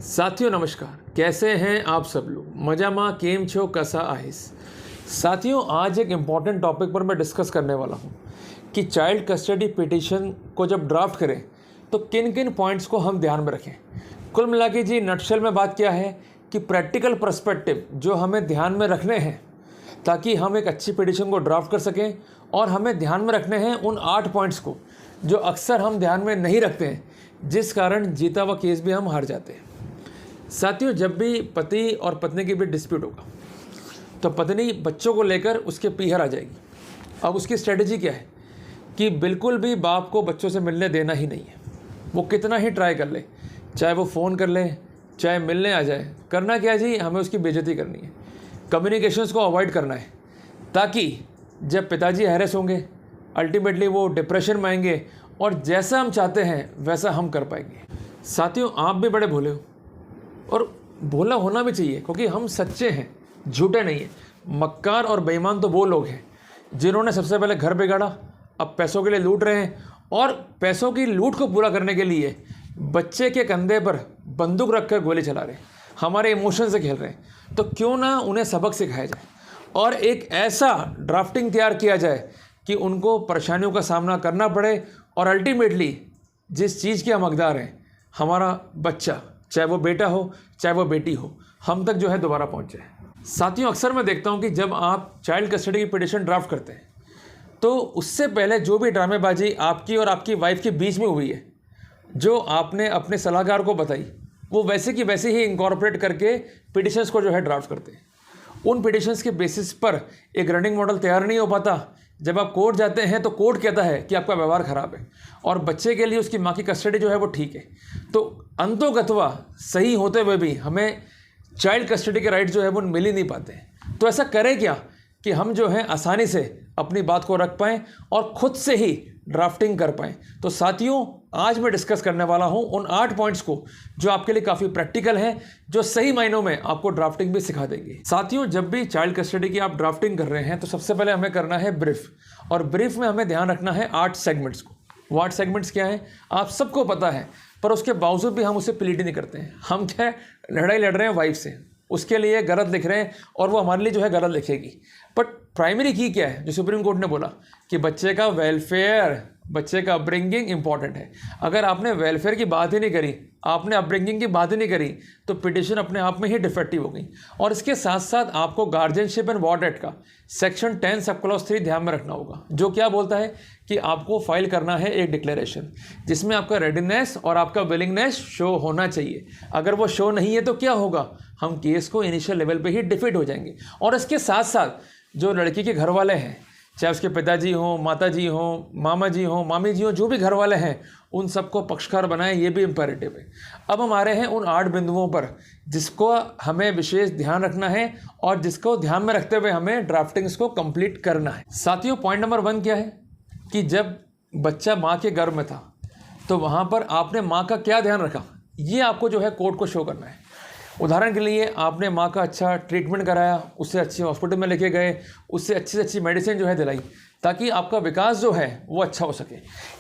साथियों नमस्कार, कैसे हैं आप सब लोग? मजामा केम छो कसा आहिस। साथियों, आज एक इम्पॉर्टेंट टॉपिक पर मैं डिस्कस करने वाला हूं कि चाइल्ड कस्टडी पिटीशन को जब ड्राफ्ट करें तो किन किन पॉइंट्स को हम ध्यान में रखें। कुल मिला के जी नटशेल में बात क्या है कि प्रैक्टिकल पर्सपेक्टिव जो हमें ध्यान में रखने हैं ताकि हम एक अच्छी पिटीशन को ड्राफ्ट कर सकें, और हमें ध्यान में रखने हैं उन 8 पॉइंट्स को जो अक्सर हम ध्यान में नहीं रखते हैं, जिस कारण जीता हुआ केस भी हम हार जाते हैं। साथियों, जब भी पति और पत्नी के बीच डिस्प्यूट होगा तो पत्नी बच्चों को लेकर उसके पीहर आ जाएगी। अब उसकी स्ट्रेटजी क्या है कि बिल्कुल भी बाप को बच्चों से मिलने देना ही नहीं है। वो कितना ही ट्राई कर ले, चाहे वो फ़ोन कर ले, चाहे मिलने आ जाए, करना क्या जी, हमें उसकी बेइज्जती करनी है। कम्युनिकेशंस को अवॉइड करना है ताकि जब पिताजी हैरेस होंगे अल्टीमेटली वो डिप्रेशन में आएंगे और जैसा हम चाहते हैं वैसा हम कर पाएंगे। साथियों, आप भी बड़े भोले हो और भोला होना भी चाहिए, क्योंकि हम सच्चे हैं, झूठे नहीं हैं। मक्कार और बेईमान तो वो लोग हैं जिन्होंने सबसे पहले घर बिगाड़ा, अब पैसों के लिए लूट रहे हैं, और पैसों की लूट को पूरा करने के लिए बच्चे के कंधे पर बंदूक रखकर गोली चला रहे हैं, हमारे इमोशन से खेल रहे हैं। तो क्यों ना उन्हें सबक सिखाया जाए और एक ऐसा ड्राफ्टिंग तैयार किया जाए कि उनको परेशानियों का सामना करना पड़े और अल्टीमेटली जिस चीज़ के हम हकदार हैं, हमारा बच्चा, चाहे वो बेटा हो चाहे वो बेटी हो, हम तक जो है दोबारा पहुंच जाए। साथियों, अक्सर मैं देखता हूं कि जब आप चाइल्ड कस्टडी की पिटीशन ड्राफ्ट करते हैं तो उससे पहले जो भी ड्रामेबाजी आपकी और आपकी वाइफ के बीच में हुई है, जो आपने अपने सलाहकार को बताई, वो वैसे की वैसे ही इंकॉर्पोरेट करके पिटीशंस को जो है ड्राफ्ट करते हैं। उन पिटीशंस के बेसिस पर एक रनिंग मॉडल तैयार नहीं हो पाता। जब आप कोर्ट जाते हैं तो कोर्ट कहता है कि आपका व्यवहार खराब है और बच्चे के लिए उसकी माँ की कस्टडी जो है वो ठीक है। तो अंतोगत्वा सही होते हुए भी हमें चाइल्ड कस्टडी के राइट जो है वो मिल ही नहीं पाते हैं। तो ऐसा करें क्या कि हम जो है आसानी से अपनी बात को रख पाएँ और ख़ुद से ही ड्राफ्टिंग कर पाएँ। तो साथियों, आज मैं डिस्कस करने वाला हूं उन 8 पॉइंट्स को जो आपके लिए काफ़ी प्रैक्टिकल हैं, जो सही मायनों में आपको ड्राफ्टिंग भी सिखा देंगे। साथियों, जब भी चाइल्ड कस्टडी की आप ड्राफ्टिंग कर रहे हैं तो सबसे पहले हमें करना है ब्रीफ, और ब्रीफ में हमें ध्यान रखना है 8 सेगमेंट्स को। वो 8 सेगमेंट्स क्या हैं आप सबको पता है, पर उसके बावजूद भी हम उसे प्लीड नहीं करते हैं। हम क्या लड़ाई लड़ रहे हैं वाइफ से, उसके लिए गलत लिख रहे हैं और वो हमारे लिए जो है गलत लिखेगी। बट प्राइमरी की क्या है, जो सुप्रीम कोर्ट ने बोला कि बच्चे का वेलफेयर, बच्चे का अपब्रिंगिंग इंपॉर्टेंट है। अगर आपने वेलफेयर की बात ही नहीं करी, आपने अपब्रिंगिंग की बात ही नहीं करी, तो पिटीशन अपने आप में ही डिफेक्टिव हो गई। और इसके साथ साथ आपको गार्जियनशिप एंड वॉर्ड एक्ट का सेक्शन 10 सब क्लॉज 3 ध्यान में रखना होगा, जो क्या बोलता है कि आपको फाइल करना है एक डिक्लेरेशन जिसमें आपका रेडीनेस और आपका विलिंगनेस शो होना चाहिए। अगर वो शो नहीं है तो क्या होगा, हम केस को इनिशियल लेवल पे ही डिफीट हो जाएंगे। और इसके साथ साथ जो लड़की के घर वाले हैं, चाहे उसके पिताजी हों, माताजी हों, मामा जी हों, मामी जी हों, जो भी घर वाले हैं, उन सबको पक्षकार बनाएं, ये भी इम्पेरेटिव है। अब हम आ रहे हैं उन 8 बिंदुओं पर जिसको हमें विशेष ध्यान रखना है और जिसको ध्यान में रखते हुए हमें ड्राफ्टिंग्स को कंप्लीट करना है। साथियों, पॉइंट नंबर 1 क्या है कि जब बच्चा माँ के गर्भ में था तो वहाँ पर आपने माँ का क्या ध्यान रखा, ये आपको जो है कोर्ट को शो करना है। उदाहरण के लिए आपने माँ का अच्छा ट्रीटमेंट कराया, उससे अच्छे हॉस्पिटल में लेके गए, उससे अच्छी से अच्छी मेडिसिन जो है दिलाई, ताकि आपका विकास जो है वो अच्छा हो सके।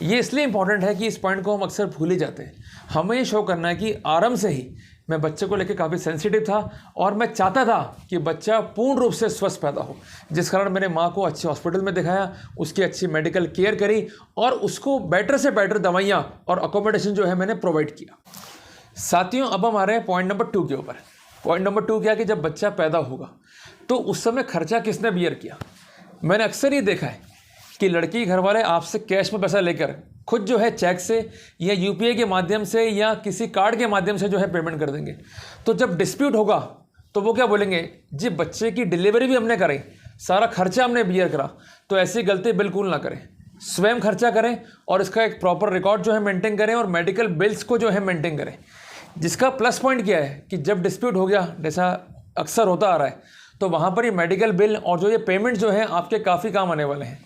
ये इसलिए इंपॉर्टेंट है कि इस पॉइंट को हम अक्सर भूल ही जाते हैं। हमें ये शो करना है कि आरंभ से ही मैं बच्चे को लेकर काफ़ी सेंसिटिव था और मैं चाहता था कि बच्चा पूर्ण रूप से स्वस्थ पैदा हो, जिस कारण मैंने माँ को अच्छे हॉस्पिटल में दिखाया, उसकी अच्छी मेडिकल केयर करी और उसको बेटर से बेटर दवाइयाँ और अकोमोडेशन जो है मैंने प्रोवाइड किया। साथियों, अब हम आ रहे हैं पॉइंट नंबर 2 के ऊपर। पॉइंट नंबर 2 क्या कि जब बच्चा पैदा होगा तो उस समय खर्चा किसने बियर किया। मैंने अक्सर ये देखा है कि लड़की घर वाले आपसे कैश में पैसा लेकर खुद जो है चेक से या यूपीआई के माध्यम से या किसी कार्ड के माध्यम से जो है पेमेंट कर देंगे। तो जब डिस्प्यूट होगा तो वो क्या बोलेंगे, जी बच्चे की डिलीवरी भी हमने कराई, सारा खर्चा हमने बियर करा। तो ऐसी गलती बिल्कुल ना करें, स्वयं खर्चा करें और इसका एक प्रॉपर रिकॉर्ड जो है मेंटेन करें और मेडिकल बिल्स को जो है मेंटेन करें। जिसका प्लस पॉइंट क्या है कि जब डिस्प्यूट हो गया, जैसा अक्सर होता आ रहा है, तो वहाँ पर ये मेडिकल बिल और जो ये पेमेंट जो है आपके काफ़ी काम आने वाले हैं।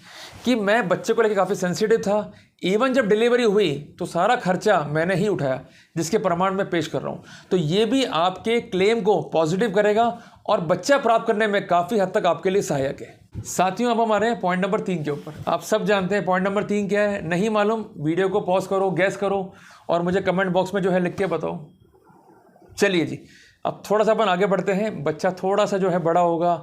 कि मैं बच्चे को लेकर काफ़ी सेंसिटिव था, इवन जब डिलीवरी हुई तो सारा खर्चा मैंने ही उठाया, जिसके प्रमाण मैं पेश कर रहा हूँ। तो ये भी आपके क्लेम को पॉजिटिव करेगा और बच्चा प्राप्त करने में काफ़ी हद तक आपके लिए सहायक है। साथियों, अब हमारे पॉइंट नंबर 3 के ऊपर। आप सब जानते हैं पॉइंट नंबर 3 क्या है, नहीं मालूम वीडियो को पॉज करो, गैस करो और मुझे कमेंट बॉक्स में जो है लिख के बताओ। चलिए जी, अब थोड़ा सा अपन आगे बढ़ते हैं। बच्चा थोड़ा सा जो है बड़ा होगा,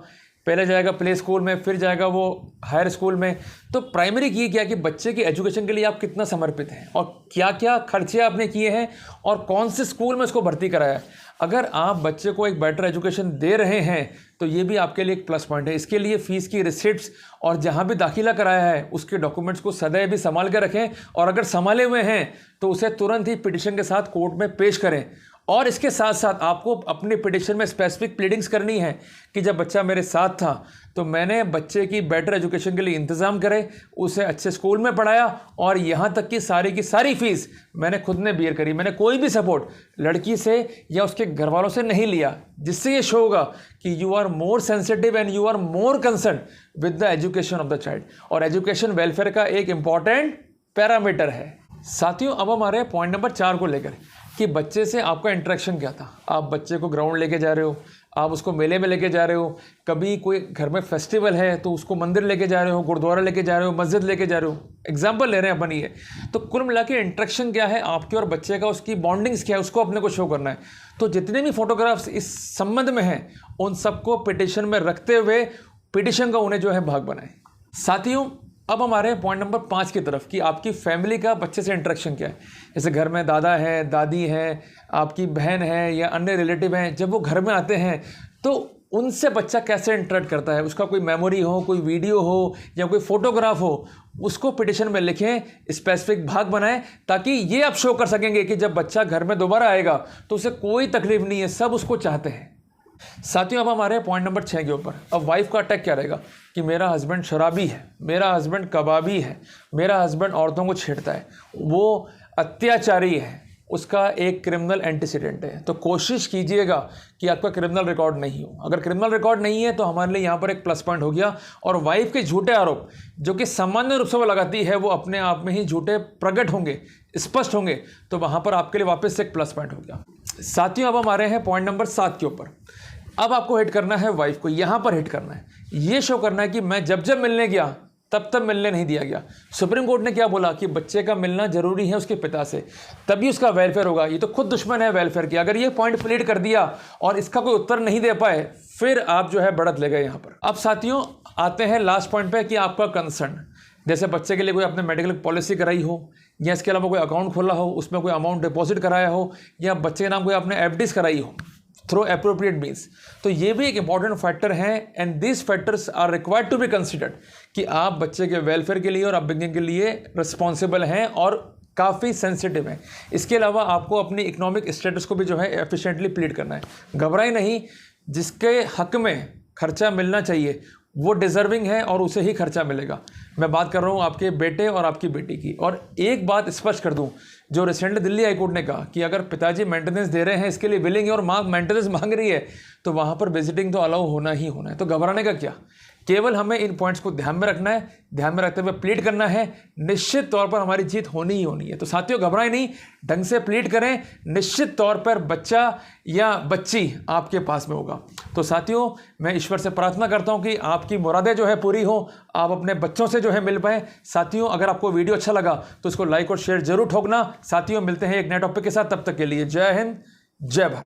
पहले जाएगा प्ले स्कूल में, फिर जाएगा वो हायर स्कूल में। तो प्राइमरी की क्या कि बच्चे की एजुकेशन के लिए आप कितना समर्पित हैं और क्या क्या खर्चे आपने किए हैं और कौन से स्कूल में उसको भर्ती कराया है। अगर आप बच्चे को एक बेटर एजुकेशन दे रहे हैं तो ये भी आपके लिए एक प्लस पॉइंट है। इसके लिए फ़ीस की रिसिप्ट्स और जहाँ भी दाखिला कराया है उसके डॉक्यूमेंट्स को सदैव भी संभाल कर रखें, और अगर संभाले हुए हैं तो उसे तुरंत ही पिटिशन के साथ कोर्ट में पेश करें। और इसके साथ साथ आपको अपनी पिटिशन में स्पेसिफिक प्लीडिंग्स करनी है कि जब बच्चा मेरे साथ था तो मैंने बच्चे की बेटर एजुकेशन के लिए इंतज़ाम करे, उसे अच्छे स्कूल में पढ़ाया, और यहाँ तक कि सारी की सारी फीस मैंने खुद ने बियर करी। मैंने कोई भी सपोर्ट लड़की से या उसके घर वालों से नहीं लिया, जिससे ये शो होगा कि you are more sensitive and you are more concern with the education of the child. और एजुकेशन वेलफेयर का एक इंपॉर्टेंट पैरामीटर है। साथियों, अब हम आ रहे हैं पॉइंट नंबर 4 को लेकर कि बच्चे से आपका इंटरेक्शन क्या था। आप बच्चे को ग्राउंड लेके जा रहे हो, आप उसको मेले में लेके जा रहे हो, कभी कोई घर में फेस्टिवल है तो उसको मंदिर लेके जा रहे हो, गुरुद्वारा लेके जा रहे हो, मस्जिद लेके जा रहे हो, एग्जाम्पल ले रहे हैं अपन ये। तो कुल मिला के इंटरेक्शन क्या है आपके और बच्चे का, उसकी बॉन्डिंग्स क्या है, उसको अपने को शो करना है। तो जितने भी फोटोग्राफ्स इस संबंध में हैं उन सबको पिटिशन में रखते हुए पिटिशन का उन्हें जो है भाग बनाएं। साथियों, अब हम आ रहे हैं पॉइंट नंबर 5 की तरफ कि आपकी फैमिली का बच्चे से इंटरेक्शन क्या है। जैसे घर में दादा है, दादी है, आपकी बहन है या अन्य रिलेटिव हैं, जब वो घर में आते हैं तो उनसे बच्चा कैसे इंटरेक्ट करता है, उसका कोई मेमोरी हो, कोई वीडियो हो या कोई फोटोग्राफ हो, उसको पिटिशन में लिखें, स्पेसिफिक भाग बनाएं, ताकि ये आप शो कर सकेंगे कि जब बच्चा घर में दोबारा आएगा तो उसे कोई तकलीफ नहीं है, सब उसको चाहते हैं। साथियों, अब हमारे पॉइंट नंबर 6 के ऊपर। अब वाइफ का अटैक क्या रहेगा कि मेरा हस्बैंड शराबी है, मेरा हस्बैंड कबाबी है, मेरा हस्बैंड औरतों को छेड़ता है, वो अत्याचारी है, उसका एक क्रिमिनल एंटीसीडेंट है। तो कोशिश कीजिएगा कि आपका क्रिमिनल रिकॉर्ड नहीं हो। अगर क्रिमिनल रिकॉर्ड नहीं है तो हमारे लिए यहाँ पर एक प्लस पॉइंट हो गया। और वाइफ के झूठे आरोप जो कि सामान्य रूप से वो लगाती है वो अपने आप में ही झूठे प्रकट होंगे, स्पष्ट होंगे, तो वहाँ पर आपके लिए वापस से एक प्लस पॉइंट हो गया। साथियों, अब हम आ रहे हैं पॉइंट नंबर 7 के ऊपर। अब आपको हिट करना है वाइफ को, यहाँ पर हिट करना है, ये शो करना है कि मैं जब जब मिलने गया तब तब मिलने नहीं दिया गया। सुप्रीम कोर्ट ने क्या बोला कि बच्चे का मिलना जरूरी है उसके पिता से, तभी उसका वेलफेयर होगा। ये तो खुद दुश्मन है वेलफेयर की। अगर ये पॉइंट प्लीड कर दिया और इसका कोई उत्तर नहीं दे पाए फिर आप जो है बढ़त ले गए यहाँ पर। अब साथियों, आते हैं लास्ट पॉइंट पे कि आपका कंसर्न। जैसे बच्चे के लिए कोई आपने मेडिकल पॉलिसी कराई हो या इसके अलावा कोई अकाउंट खोला हो, उसमें कोई अमाउंट डिपॉजिट कराया हो, या बच्चे के नाम कोई आपने एफडीज कराई हो थ्रू अप्रोप्रिएट मीन्स, तो ये भी एक इंपॉर्टेंट फैक्टर है। And these factors are required to be considered कि आप बच्चे के वेलफेयर के लिए और अपब्रिंगिंग के लिए रिस्पॉन्सिबल हैं और काफ़ी सेंसिटिव हैं। इसके अलावा आपको अपनी इकोनॉमिक स्टेटस को भी जो है एफिशिएंटली प्लीड करना है। घबराए नहीं, जिसके हक में खर्चा मिलना चाहिए वो डिज़र्विंग है और उसे ही खर्चा मिलेगा। मैं बात कर रहा हूँ आपके बेटे और आपकी बेटी की। और एक बात स्पष्ट कर दूँ, जो रिसेंटली दिल्ली हाईकोर्ट ने कहा कि अगर पिताजी मेंटेनेंस दे रहे हैं, इसके लिए विलिंग है और माँ मेंटेनेंस मांग रही है, तो वहाँ पर विजिटिंग तो अलाउ होना ही होना है। तो घबराने का क्या, केवल हमें इन पॉइंट्स को ध्यान में रखना है, ध्यान में रखते हुए प्लीड करना है। निश्चित तौर पर हमारी जीत होनी ही होनी है। तो साथियों, घबराएं नहीं, ढंग से प्लीड करें, निश्चित तौर पर बच्चा या बच्ची आपके पास में होगा। तो साथियों, मैं ईश्वर से प्रार्थना करता हूं कि आपकी मुरादें जो है पूरी हो, आप अपने बच्चों से जो है मिल पाएँ। साथियों, अगर आपको वीडियो अच्छा लगा तो इसको लाइक और शेयर जरूर ठोकना। साथियों, मिलते हैं एक नए टॉपिक के साथ, तब तक के लिए जय हिंद, जय भारत।